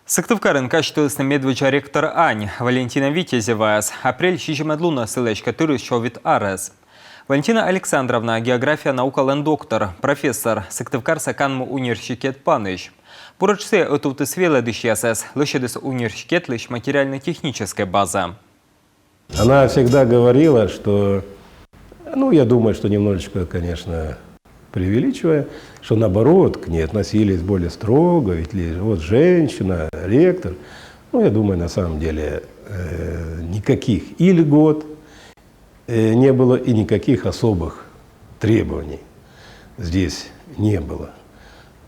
Сыктывкарын качтылысны медвича ректор Ань Валентина Витязева апрель щижемадлуна сылечка тыры шовит арес. Валентина Александровна география наукален доктор, профессор Сыктывкар Саканму университет Паныш. Поручсе отуты свела дышьясес лышедыс университет лишь материально-техническая база. Она всегда говорила, что, я думаю, что немножечко, конечно, преувеличивая, что наоборот к ней относились более строго, ведь вот женщина, ректор. Я думаю, на самом деле никаких и льгот не было, и никаких особых требований здесь не было.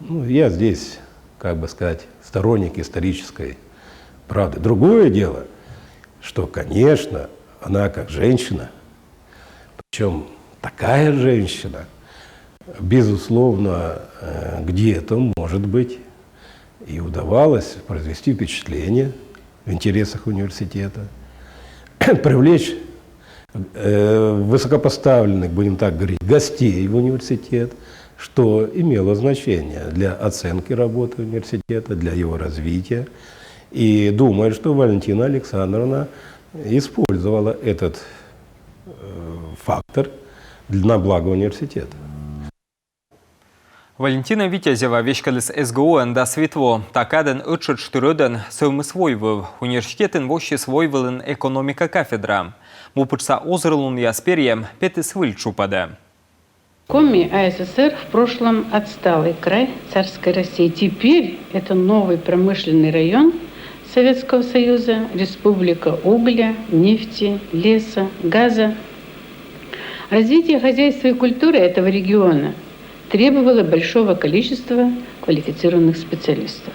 Я здесь, как бы сказать, сторонник исторической правды. Другое дело, что, конечно, она как женщина, причем такая женщина, безусловно, где-то, может быть, и удавалось произвести впечатление в интересах университета, привлечь высокопоставленных, будем так говорить, гостей в университет, что имело значение для оценки работы университета, для его развития. И думаю, что Валентина Александровна использовала этот фактор на благо университета. Валентина Витязева вешкалис СГУ энда світво. Такаден учет штырыден совмысвойвыл. Университетен вощи свойвылын экономика кафедра. Мупычса озрылун ясперьем петы свыль чупаде. Коми АССР в прошлом отсталый край царской России. Теперь это новый промышленный район Советского Союза, республика угля, нефти, леса, газа. Развитие хозяйства и культуры этого региона требовало большого количества квалифицированных специалистов.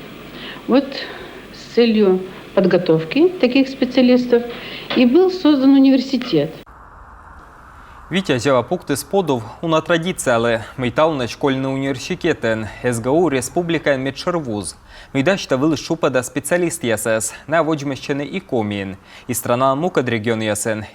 Вот с целью подготовки таких специалистов и был создан университет. Витязева пукты сподов уна традиция, але мейтална школьный университетен СГУ республика Медшервуз. Мейдачта вылы шупада специалист ясес на воджмещены и комин. И страна мукад регион ясен.